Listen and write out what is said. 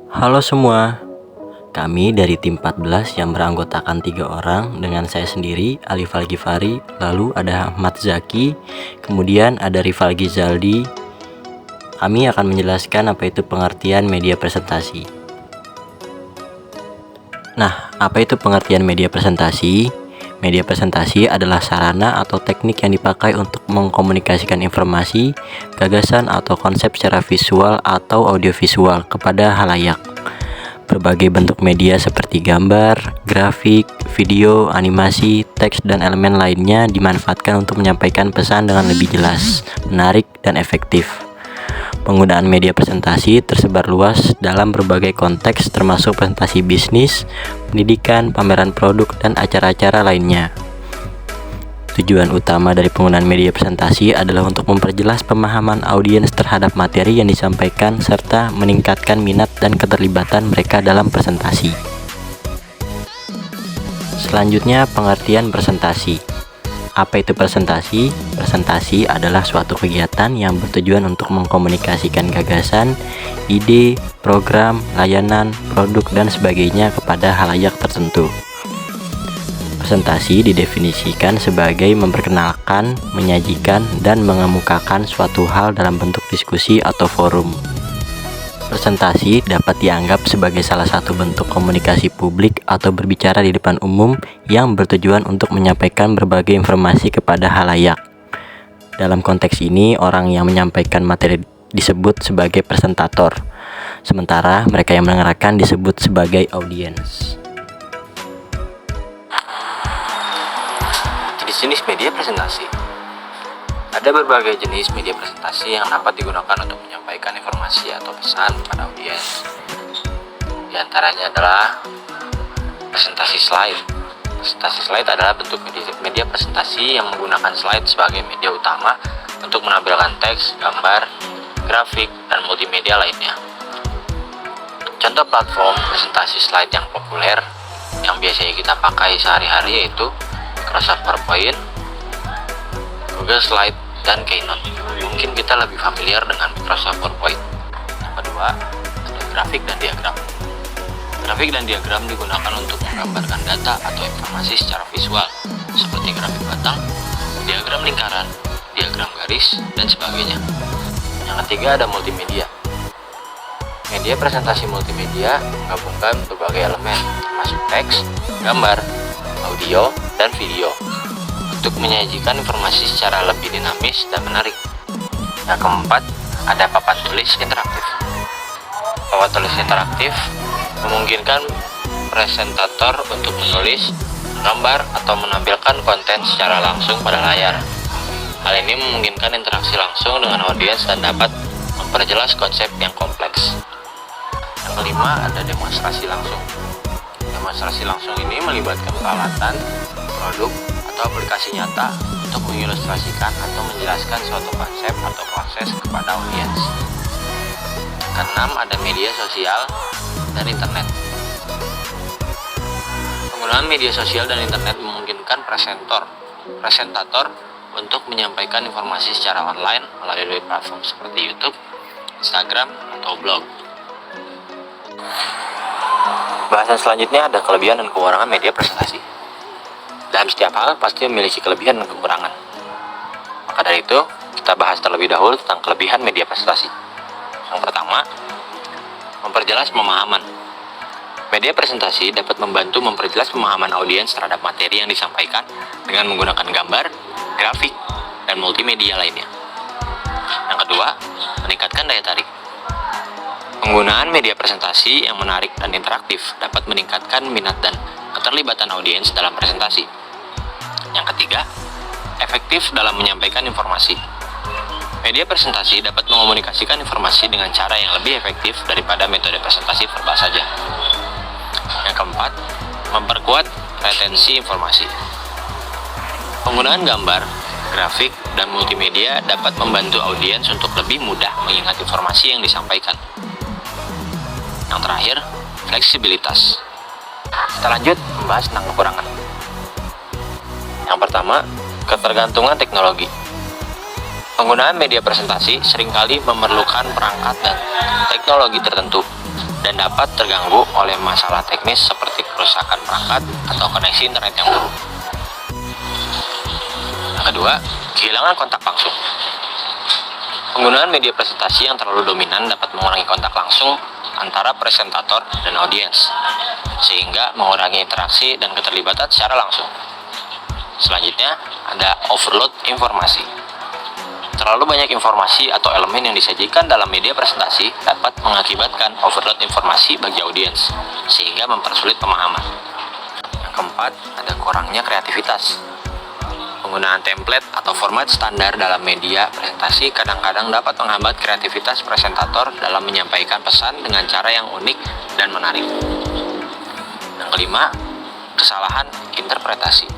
Halo semua, kami dari tim 14 yang beranggotakan 3 orang dengan saya sendiri, Alif Al-Ghifari, lalu ada Ahmad Zaki, kemudian ada Rival Gizaldi. Kami akan menjelaskan apa itu pengertian media presentasi. Nah, apa itu pengertian media presentasi? Media presentasi adalah sarana atau teknik yang dipakai untuk mengkomunikasikan informasi, gagasan atau konsep secara visual atau audiovisual kepada halayak. Berbagai bentuk media seperti gambar, grafik, video, animasi, teks, dan elemen lainnya dimanfaatkan untuk menyampaikan pesan dengan lebih jelas, menarik, dan efektif. Penggunaan media presentasi tersebar luas dalam berbagai konteks termasuk presentasi bisnis, pendidikan, pameran produk, dan acara-acara lainnya. Tujuan utama dari penggunaan media presentasi adalah untuk memperjelas pemahaman audiens terhadap materi yang disampaikan serta meningkatkan minat dan keterlibatan mereka dalam presentasi. Selanjutnya, pengertian presentasi. Apa itu presentasi? Presentasi adalah suatu kegiatan yang bertujuan untuk mengkomunikasikan gagasan, ide, program, layanan, produk, dan sebagainya kepada halayak tertentu. Presentasi didefinisikan sebagai memperkenalkan, menyajikan, dan mengemukakan suatu hal dalam bentuk diskusi atau forum. Presentasi dapat dianggap sebagai salah satu bentuk komunikasi publik atau berbicara di depan umum yang bertujuan untuk menyampaikan berbagai informasi kepada halayak. Dalam konteks ini, orang yang menyampaikan materi disebut sebagai presentator, sementara mereka yang mendengarkan disebut sebagai audiens. Jenis media presentasi. Ada berbagai jenis media presentasi yang dapat digunakan untuk menyampaikan informasi atau pesan kepada audiens. Di antaranya adalah presentasi slide. Presentasi slide adalah bentuk media presentasi yang menggunakan slide sebagai media utama untuk menampilkan teks, gambar, grafik, dan multimedia lainnya. Contoh platform presentasi slide yang populer yang biasanya kita pakai sehari-hari yaitu Microsoft PowerPoint, Google Slide, dan Keynote. Mungkin kita lebih familiar dengan Microsoft PowerPoint. Yang kedua, ada grafik dan diagram. Grafik dan diagram digunakan untuk menggambarkan data atau informasi secara visual, seperti grafik batang, diagram lingkaran, diagram garis, dan sebagainya. Yang ketiga, ada multimedia. Media presentasi multimedia menggabungkan berbagai elemen, termasuk teks, gambar, audio, dan video untuk menyajikan informasi secara lebih dinamis dan menarik. Yang keempat, ada papan tulis interaktif. Papan tulis interaktif memungkinkan presentator untuk menulis, menggambar, atau menampilkan konten secara langsung pada layar. Hal ini memungkinkan interaksi langsung dengan audiens dan dapat memperjelas konsep yang kompleks. Yang kelima, ada demonstrasi langsung. Demonstrasi langsung ini melibatkan peralatan, produk, atau aplikasi nyata untuk mengilustrasikan atau menjelaskan suatu konsep atau proses kepada audiens. Keenam, ada media sosial dan internet. Penggunaan media sosial dan internet memungkinkan presentator untuk menyampaikan informasi secara online melalui platform seperti YouTube, Instagram, atau blog. Bahasan selanjutnya ada kelebihan dan kekurangan media presentasi. Dalam setiap hal pasti memiliki kelebihan dan kekurangan. Maka dari itu, kita bahas terlebih dahulu tentang kelebihan media presentasi. Yang pertama, memperjelas pemahaman. Media presentasi dapat membantu memperjelas pemahaman audiens terhadap materi yang disampaikan dengan menggunakan gambar, grafik, dan multimedia lainnya. Yang kedua, meningkatkan daya tarik. Penggunaan media presentasi yang menarik dan interaktif dapat meningkatkan minat dan keterlibatan audiens dalam presentasi. Yang ketiga, efektif dalam menyampaikan informasi. Media presentasi dapat mengomunikasikan informasi dengan cara yang lebih efektif daripada metode presentasi verbal saja. Yang keempat, memperkuat retensi informasi. Penggunaan gambar, grafik, dan multimedia dapat membantu audiens untuk lebih mudah mengingat informasi yang disampaikan. Yang terakhir, fleksibilitas. Kita lanjut membahas tentang kekurangan. Yang pertama, ketergantungan teknologi. Penggunaan media presentasi seringkali memerlukan perangkat dan teknologi tertentu dan dapat terganggu oleh masalah teknis seperti kerusakan perangkat atau koneksi internet yang buruk. Yang kedua, kehilangan kontak langsung. Penggunaan media presentasi yang terlalu dominan dapat mengurangi kontak langsung antara presentator dan audiens, sehingga mengurangi interaksi dan keterlibatan secara langsung. Selanjutnya, ada overload informasi. Terlalu banyak informasi atau elemen yang disajikan dalam media presentasi dapat mengakibatkan overload informasi bagi audiens, sehingga mempersulit pemahaman. Yang keempat, ada kurangnya kreativitas. Penggunaan template atau format standar dalam media presentasi kadang-kadang dapat menghambat kreativitas presentator dalam menyampaikan pesan dengan cara yang unik dan menarik. Yang kelima, kesalahan interpretasi.